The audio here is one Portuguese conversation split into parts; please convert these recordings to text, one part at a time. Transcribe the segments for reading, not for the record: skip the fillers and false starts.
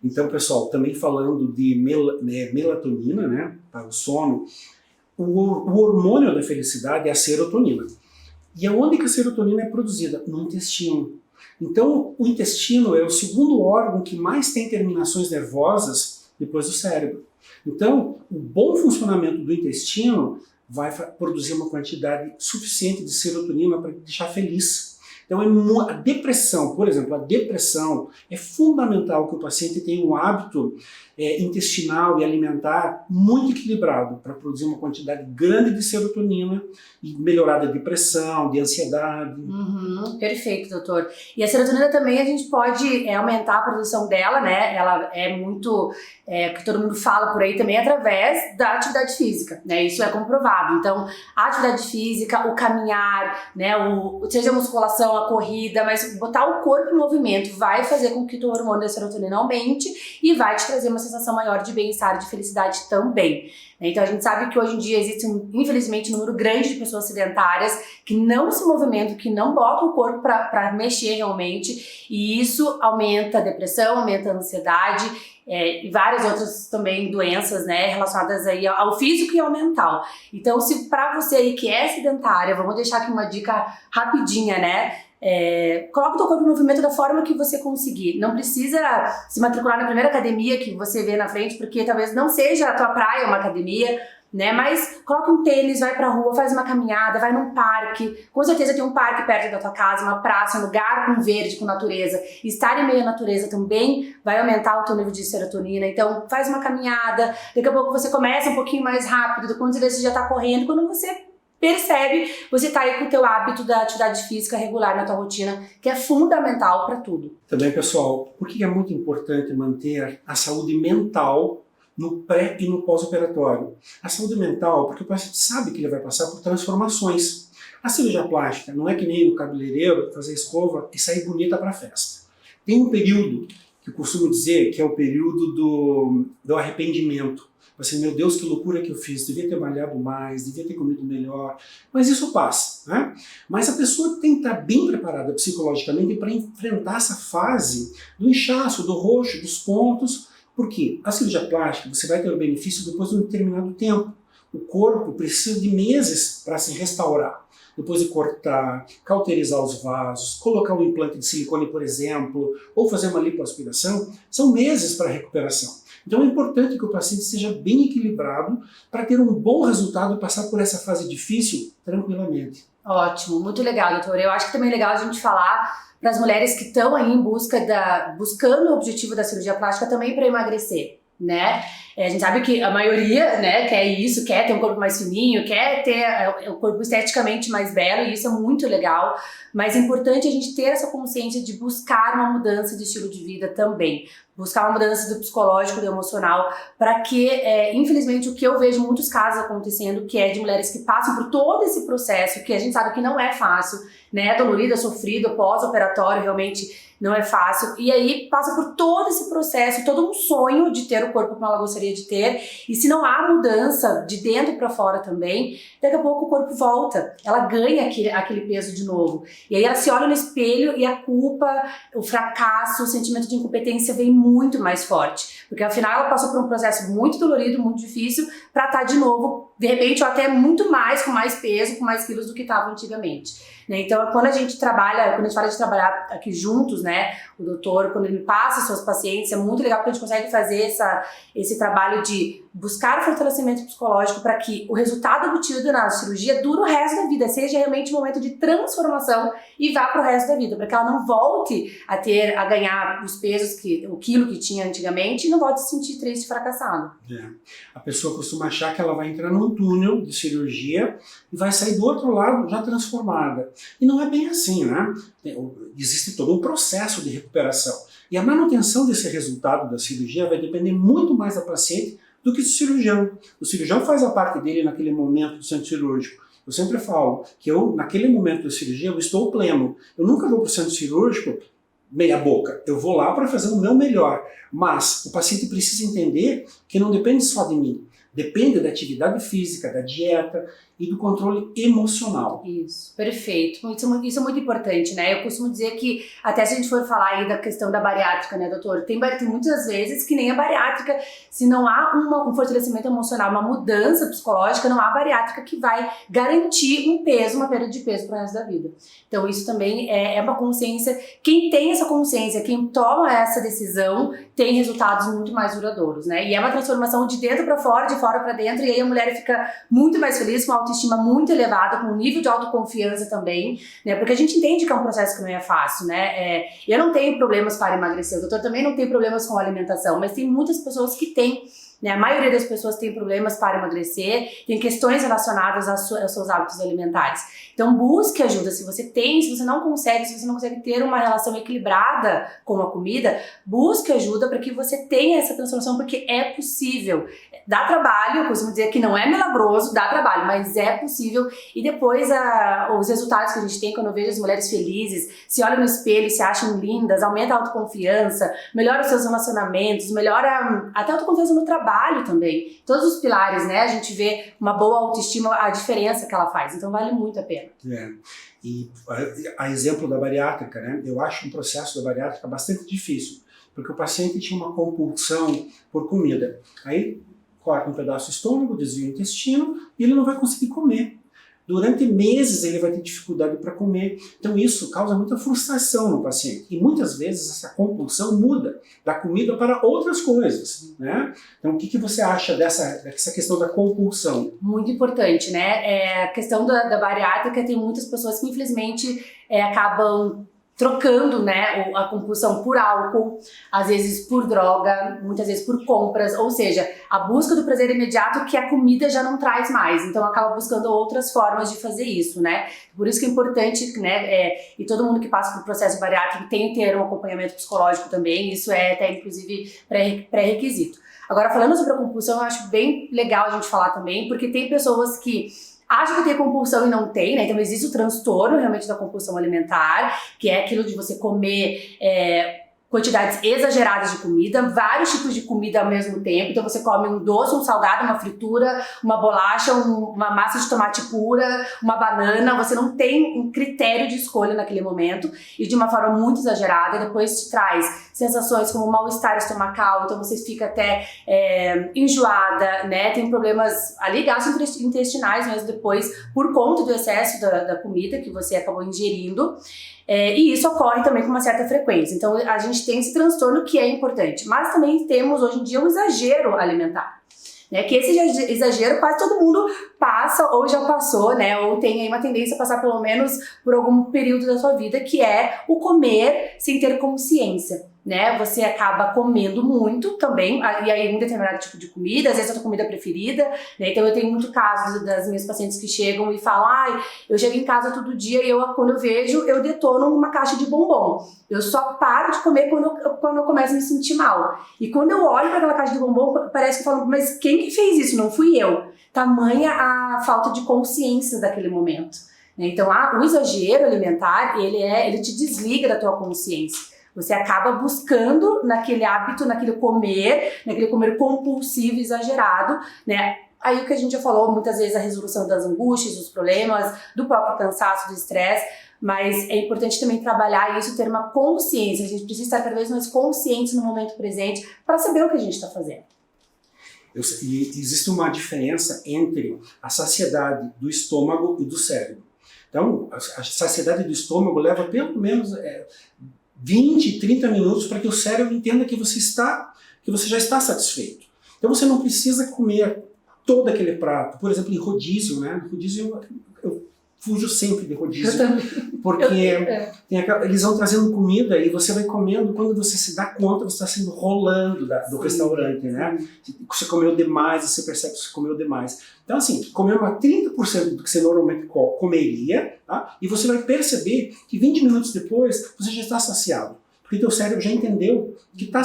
Então, pessoal, também falando de melatonina, né, para o sono, o hormônio da felicidade é a serotonina. E aonde que a serotonina é produzida? No intestino. Então, o intestino é o segundo órgão que mais tem terminações nervosas depois do cérebro. Então, o bom funcionamento do intestino vai produzir uma quantidade suficiente de serotonina para deixar feliz. Então, a depressão, por exemplo, a depressão, é fundamental que o paciente tenha um hábito intestinal e alimentar muito equilibrado para produzir uma quantidade grande de serotonina e melhorar da depressão, de ansiedade. Perfeito, doutor. E a serotonina também a gente pode aumentar a produção dela, né? Ela é muito, que todo mundo fala por aí também, através da atividade física, né? Isso é comprovado. Então, a atividade física, o caminhar, né? Seja a musculação, a corrida, mas botar o corpo em movimento vai fazer com que o hormônio da serotonina aumente e vai te trazer uma sensação maior de bem-estar, de felicidade também. Então a gente sabe que hoje em dia existe, infelizmente, um número grande de pessoas sedentárias que não se movimentam, que não botam o corpo para mexer realmente, e isso aumenta a depressão, aumenta a ansiedade e várias outras também doenças, né, relacionadas aí ao físico e ao mental. Então, se para você aí que é sedentária, vamos deixar aqui uma dica rapidinha, né? Coloca o teu corpo em movimento da forma que você conseguir. Não precisa se matricular na primeira academia que você vê na frente, porque talvez não seja a tua praia uma academia, né? Mas coloca um tênis, vai pra rua, faz uma caminhada, vai num parque. Com certeza tem um parque perto da tua casa, uma praça, um lugar com verde, com natureza. Estar em meio à natureza também vai aumentar o teu nível de serotonina. Então faz uma caminhada, daqui a pouco você começa um pouquinho mais rápido, quando você já tá correndo, quando você percebe, você tá aí com o teu hábito da atividade física regular na tua rotina, que é fundamental para tudo. Também, pessoal, por que é muito importante manter a saúde mental no pré e no pós-operatório? A saúde mental, porque o paciente sabe que ele vai passar por transformações. A cirurgia plástica não é que nem o cabeleireiro fazer escova e sair bonita para a festa. Tem um período que eu costumo dizer que é o período do arrependimento. Assim, meu Deus, que loucura que eu fiz, devia ter malhado mais, devia ter comido melhor, mas isso passa, né? Mas a pessoa tem que estar bem preparada psicologicamente para enfrentar essa fase do inchaço, do roxo, dos pontos, porque a cirurgia plástica você vai ter o benefício depois de um determinado tempo. O corpo precisa de meses para se restaurar. Depois de cortar, cauterizar os vasos, colocar um implante de silicone, por exemplo, ou fazer uma lipoaspiração, são meses para a recuperação. Então é importante que o paciente seja bem equilibrado para ter um bom resultado e passar por essa fase difícil tranquilamente. Ótimo, muito legal, doutor. Eu acho que também é legal a gente falar para as mulheres que estão aí buscando o objetivo da cirurgia plástica também para emagrecer, né? A gente sabe que a maioria, né, quer isso, quer ter um corpo mais fininho, quer ter o corpo esteticamente mais belo, e isso é muito legal, mas é importante a gente ter essa consciência de buscar uma mudança de estilo de vida também, buscar uma mudança do psicológico, do emocional, para que, infelizmente, o que eu vejo muitos casos acontecendo, que é de mulheres que passam por todo esse processo, que a gente sabe que não é fácil, né, dolorida, sofrido, pós-operatório, realmente não é fácil, e aí passa por todo esse processo, todo um sonho de ter o corpo como ela gostaria de ter, e se não há mudança de dentro para fora também, daqui a pouco o corpo volta, ela ganha aquele peso de novo, e aí ela se olha no espelho e a culpa, o fracasso, o sentimento de incompetência vem muito mais forte, porque afinal ela passou por um processo muito dolorido, muito difícil, para estar de novo, de repente, ou até muito mais, com mais peso, com mais quilos do que estava antigamente. Então, quando a gente fala de trabalhar aqui juntos, né, o doutor, quando ele me passa os seus pacientes, é muito legal porque a gente consegue fazer esse trabalho de buscar o fortalecimento psicológico para que o resultado obtido na cirurgia dure o resto da vida, seja realmente um momento de transformação e vá para o resto da vida, para que ela não volte a ganhar os pesos, o quilo que tinha antigamente, e não volte a se sentir triste e fracassado. A pessoa costuma achar que ela vai entrar num túnel de cirurgia e vai sair do outro lado já transformada. E não é bem assim, né? Existe todo um processo de recuperação. E a manutenção desse resultado da cirurgia vai depender muito mais da paciente do que do cirurgião. O cirurgião faz a parte dele naquele momento do centro cirúrgico. Eu sempre falo que naquele momento da cirurgia, eu estou pleno. Eu nunca vou para o centro cirúrgico meia boca. Eu vou lá para fazer o meu melhor. Mas o paciente precisa entender que não depende só de mim. Depende da atividade física, da dieta e do controle emocional. Isso, perfeito. Isso é muito importante, né? Eu costumo dizer que, até se a gente for falar aí da questão da bariátrica, né, doutor? Tem muitas vezes que nem a bariátrica, se não há um fortalecimento emocional, uma mudança psicológica, não há bariátrica que vai garantir um peso, uma perda de peso para o resto da vida. Então, isso também é uma consciência. Quem tem essa consciência, quem toma essa decisão, tem resultados muito mais duradouros, né? E é uma transformação de dentro para fora, de fora para dentro, e aí a mulher fica muito mais feliz, com uma autoestima muito elevada, com um nível de autoconfiança também, né? Porque a gente entende que é um processo que não é fácil, né? Eu não tenho problemas para emagrecer, o doutor também não tem problemas com alimentação, mas tem muitas pessoas que têm, né? A maioria das pessoas tem problemas para emagrecer, tem questões relacionadas aos seus hábitos alimentares. Então busque ajuda, se você não consegue ter uma relação equilibrada com a comida, busque ajuda para que você tenha essa transformação, porque é possível. Dá trabalho, eu costumo dizer que não é milagroso, dá trabalho, mas é possível. E depois os resultados que a gente tem quando eu vejo as mulheres felizes, se olham no espelho, se acham lindas, aumenta a autoconfiança, melhora os seus relacionamentos, melhora até a autoconfiança no trabalho também. Todos os pilares, né? A gente vê uma boa autoestima, a diferença que ela faz. Então vale muito a pena. E a exemplo da bariátrica, né? Eu acho um processo da bariátrica bastante difícil, porque o paciente tinha uma compulsão por comida. Aí corta um pedaço do estômago, desvia o intestino e ele não vai conseguir comer. Durante meses ele vai ter dificuldade para comer. Então isso causa muita frustração no paciente. E muitas vezes essa compulsão muda da comida para outras coisas, né? Então o que você acha dessa questão da compulsão? Muito importante, né? A questão da bariátrica, tem muitas pessoas que infelizmente acabam trocando, né, a compulsão por álcool, às vezes por droga, muitas vezes por compras, ou seja, a busca do prazer imediato que a comida já não traz mais, então acaba buscando outras formas de fazer isso, né? Por isso que é importante, né, e todo mundo que passa por processo bariátrico tem que ter um acompanhamento psicológico também, isso é até inclusive pré-requisito. Agora, falando sobre a compulsão, eu acho bem legal a gente falar também, porque tem pessoas que acham que tem compulsão e não tem, né? Então existe o transtorno realmente da compulsão alimentar, que é aquilo de você comer quantidades exageradas de comida, vários tipos de comida ao mesmo tempo. Então você come um doce, um salgado, uma fritura, uma bolacha, uma massa de tomate pura, uma banana. Você não tem um critério de escolha naquele momento e de uma forma muito exagerada. Depois te traz sensações como mal-estar estomacal, então você fica até enjoada, né? Tem problemas ali gastrointestinais mesmo depois por conta do excesso da comida que você acabou ingerindo. E isso ocorre também com uma certa frequência. Então a gente tem esse transtorno que é importante, mas também temos hoje em dia um exagero alimentar, né? Que esse exagero quase todo mundo passa ou já passou, né? Ou tem aí uma tendência a passar pelo menos por algum período da sua vida, que é o comer sem ter consciência, né? Você acaba comendo muito também, e aí um determinado tipo de comida, às vezes a sua comida preferida, né? Então eu tenho muito casos das minhas pacientes que chegam e falam, eu chego em casa todo dia e quando eu vejo, eu detono uma caixa de bombom. Eu só paro de comer quando eu começo a me sentir mal. E quando eu olho para aquela caixa de bombom, parece que eu falo, mas quem que fez isso? Não fui eu. Tamanha a falta de consciência daquele momento, né? Então o exagero alimentar, ele te desliga da tua consciência. Você acaba buscando naquele hábito, naquele comer compulsivo, exagerado, né? Aí o que a gente já falou, muitas vezes a resolução das angústias, dos problemas, do próprio cansaço, do estresse, mas é importante também trabalhar isso, ter uma consciência. A gente precisa estar cada vez mais consciente no momento presente para saber o que a gente está fazendo. E existe uma diferença entre a saciedade do estômago e do cérebro. Então, a saciedade do estômago leva pelo menos 20, 30 minutos para que o cérebro entenda que você já está satisfeito. Então você não precisa comer todo aquele prato. Por exemplo, em rodízio, né? Rodízio, eu fujo sempre de rodízio, porque eles vão trazendo comida e você vai comendo, quando você se dá conta, você está sendo rolando do restaurante, né? Você comeu demais, você percebe que você comeu demais. Então assim, comeu 30% do que você normalmente comeria, tá? E você vai perceber que 20 minutos depois você já está saciado. Porque teu cérebro já entendeu que tá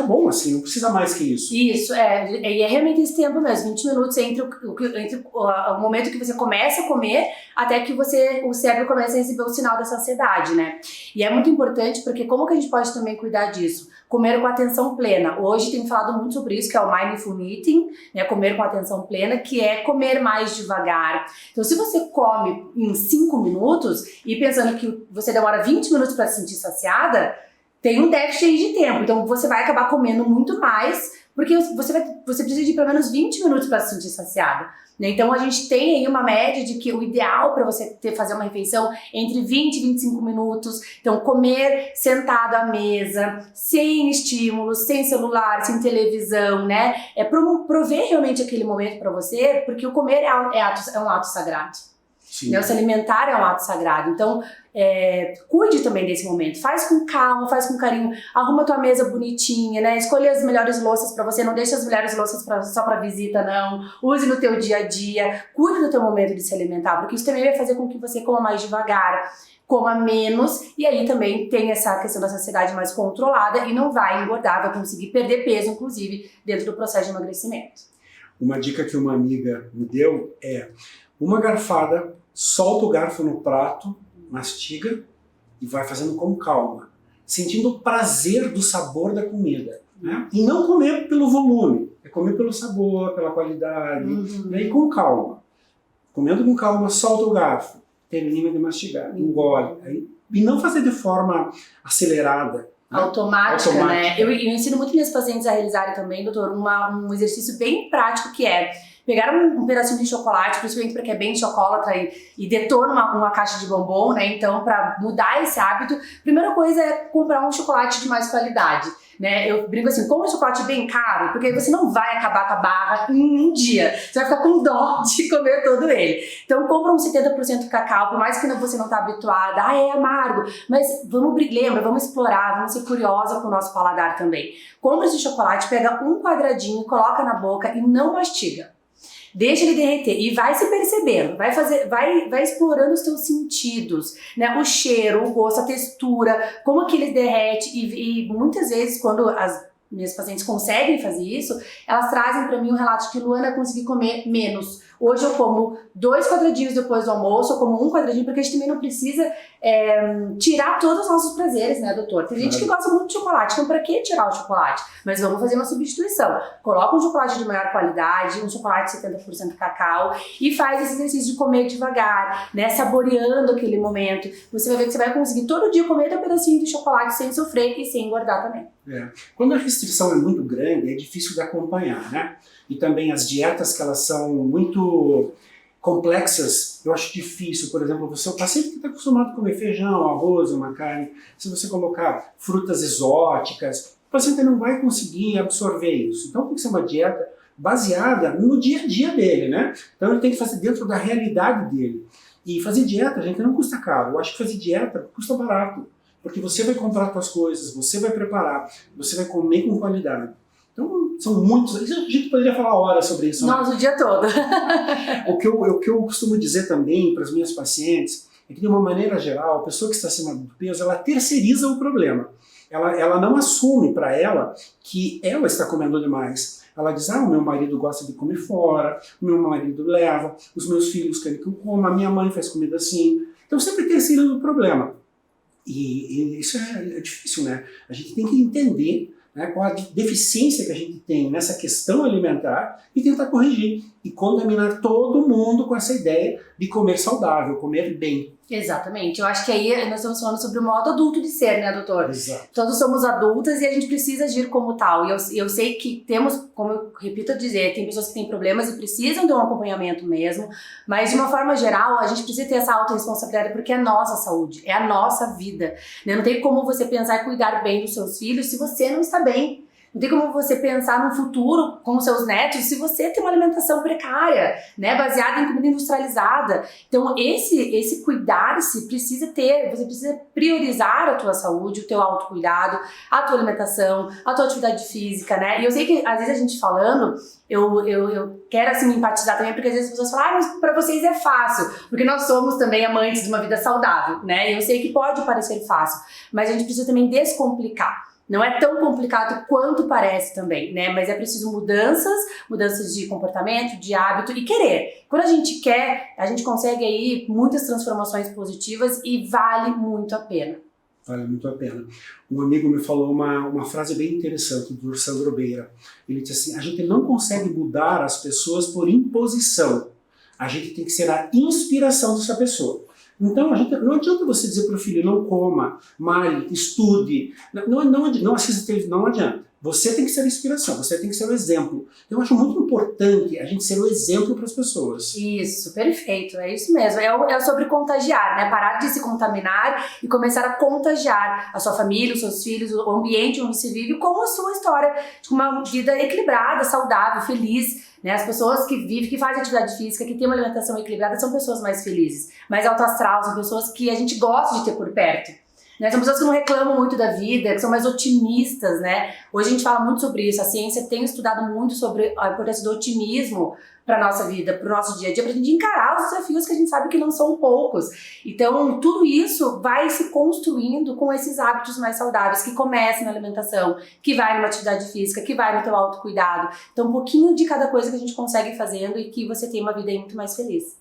bom assim, não precisa mais que isso. Isso, e é realmente esse tempo mesmo, 20 minutos entre o momento que você começa a comer até que o cérebro começa a receber o sinal da saciedade, né? E é muito importante porque como que a gente pode também cuidar disso? comer com atenção plena. Hoje tem falado muito sobre isso, que é o Mindful Eating, né, comer com atenção plena, que é comer mais devagar. Então, se você come em 5 minutos e pensando que você demora 20 minutos para se sentir saciada, tem um déficit aí de tempo. Então, você vai acabar comendo muito mais, porque você precisa de pelo menos 20 minutos para se sentir saciada. Então, a gente tem aí uma média de que o ideal para você fazer uma refeição entre 20 e 25 minutos. Então, comer sentado à mesa, sem estímulos, sem celular, sem televisão, né? É prover realmente aquele momento para você, porque o comer é um ato sagrado. Né? O se alimentar é um ato sagrado. Então, cuide também desse momento. Faz com calma, faz com carinho. Arruma tua mesa bonitinha, né? Escolha as melhores louças para você. Não deixe as melhores louças só para visita, não. Use no teu dia a dia. Cuide do teu momento de se alimentar, porque isso também vai fazer com que você coma mais devagar, coma menos, e aí também tem essa questão da saciedade mais controlada e não vai engordar, vai conseguir perder peso, inclusive, dentro do processo de emagrecimento. Uma dica que uma amiga me deu é uma garfada, solta o garfo no prato, mastiga e vai fazendo com calma, sentindo o prazer do sabor da comida, né? E não comer pelo volume, é comer pelo sabor, pela qualidade, né? E com calma. Comendo com calma, solta o garfo, termina de mastigar, engole. E não fazer de forma acelerada, né? Automática, né? Eu ensino muito minhas pacientes a realizarem também, doutor, um exercício bem prático que é pegar um pedacinho de chocolate, principalmente para quem é bem chocolatra e detona uma caixa de bombom, né? Então, para mudar esse hábito, a primeira coisa é comprar um chocolate de mais qualidade, né? Eu brinco assim, compra um chocolate bem caro, porque aí você não vai acabar com a barra em um dia. Você vai ficar com dó de comer todo ele. Então, compra um 70% cacau, por mais que você não está habituada, é amargo, mas vamos explorar, vamos ser curiosa com o nosso paladar também. Compra esse chocolate, pega um quadradinho, coloca na boca e não mastiga. Deixa ele derreter e vai se percebendo, vai explorando os teus sentidos, né? O cheiro, o gosto, a textura, como que ele derrete e muitas vezes quando as minhas pacientes conseguem fazer isso, elas trazem para mim um relato de que Luana, consegui comer menos. Hoje eu como 2 quadradinhos depois do almoço, eu como 1 quadradinho, porque a gente também não precisa tirar todos os nossos prazeres, né, doutor? Tem gente que gosta muito de chocolate, então pra que tirar o chocolate? Mas vamos fazer uma substituição. Coloca um chocolate de maior qualidade, um chocolate de 70% cacau e faz esse exercício de comer devagar, né, saboreando aquele momento. Você vai ver que você vai conseguir todo dia comer um pedacinho de chocolate sem sofrer e sem engordar também. Quando a restrição é muito grande, é difícil de acompanhar, né? E também as dietas que elas são muito complexas, eu acho difícil. Por exemplo, o paciente que está acostumado a comer feijão, arroz, uma carne, se você colocar frutas exóticas, o paciente não vai conseguir absorver isso. Então tem que ser uma dieta baseada no dia a dia dele, né? Então ele tem que fazer dentro da realidade dele. E fazer dieta, gente, não custa caro. Eu acho que fazer dieta custa barato. Porque você vai comprar suas coisas, você vai preparar, você vai comer com qualidade. Então, são muitos... A gente poderia falar horas sobre isso. Nossa, né? O dia todo. O que eu costumo dizer também para as minhas pacientes é que, de uma maneira geral, a pessoa que está acima do peso, ela terceiriza o problema. Ela não assume para ela que ela está comendo demais. Ela diz, o meu marido gosta de comer fora, o meu marido leva, os meus filhos querem que eu coma, a minha mãe faz comida assim. Então, sempre terceiriza o problema. E isso é difícil, né? A gente tem que entender, né, qual a deficiência que a gente tem nessa questão alimentar e tentar corrigir. E contaminar todo mundo com essa ideia de comer saudável, comer bem. Exatamente. Eu acho que aí nós estamos falando sobre o modo adulto de ser, né, doutor? Exato. Todos somos adultas e a gente precisa agir como tal. E eu sei que temos, como eu repito a dizer, tem pessoas que têm problemas e precisam de um acompanhamento mesmo, mas de uma forma geral, a gente precisa ter essa autorresponsabilidade porque é a nossa saúde, é a nossa vida. Né? Não tem como você pensar e cuidar bem dos seus filhos se você não está bem. Não tem como você pensar no futuro com os seus netos se você tem uma alimentação precária, né, baseada em comida industrializada. Então, esse cuidar-se precisa ter, você precisa priorizar a tua saúde, o teu autocuidado, a tua alimentação, a tua atividade física, né? E eu sei que, às vezes, a gente falando, eu quero, assim, me empatizar também, porque às vezes as pessoas falam, mas pra vocês é fácil, porque nós somos também amantes de uma vida saudável, né? E eu sei que pode parecer fácil, mas a gente precisa também descomplicar. Não é tão complicado quanto parece também, né? Mas é preciso mudanças de comportamento, de hábito e querer. Quando a gente quer, a gente consegue aí muitas transformações positivas e vale muito a pena. Vale muito a pena. Um amigo me falou uma frase bem interessante do Sandro Beira. Ele disse assim, a gente não consegue mudar as pessoas por imposição. A gente tem que ser a inspiração dessa pessoa. Então, não adianta você dizer para o filho, não coma, malhe, estude. Não assista televisão, não adianta. Você tem que ser a inspiração, você tem que ser o exemplo. Eu acho muito importante a gente ser o exemplo para as pessoas. Isso, perfeito, é isso mesmo. É sobre contagiar, né? Parar de se contaminar e começar a contagiar a sua família, os seus filhos, o ambiente onde se vive, com a sua história de uma vida equilibrada, saudável, feliz. Né? As pessoas que vivem, que fazem atividade física, que têm uma alimentação equilibrada, são pessoas mais felizes, mais alto astral, são pessoas que a gente gosta de ter por perto. Né? São pessoas que não reclamam muito da vida, que são mais otimistas, né? Hoje a gente fala muito sobre isso, a ciência tem estudado muito sobre a importância do otimismo para a nossa vida, para o nosso dia a dia, para a gente encarar os desafios que a gente sabe que não são poucos. Então, tudo isso vai se construindo com esses hábitos mais saudáveis, que começam na alimentação, que vai numa atividade física, que vai no teu autocuidado. Então, um pouquinho de cada coisa que a gente consegue ir fazendo e que você tem uma vida aí muito mais feliz.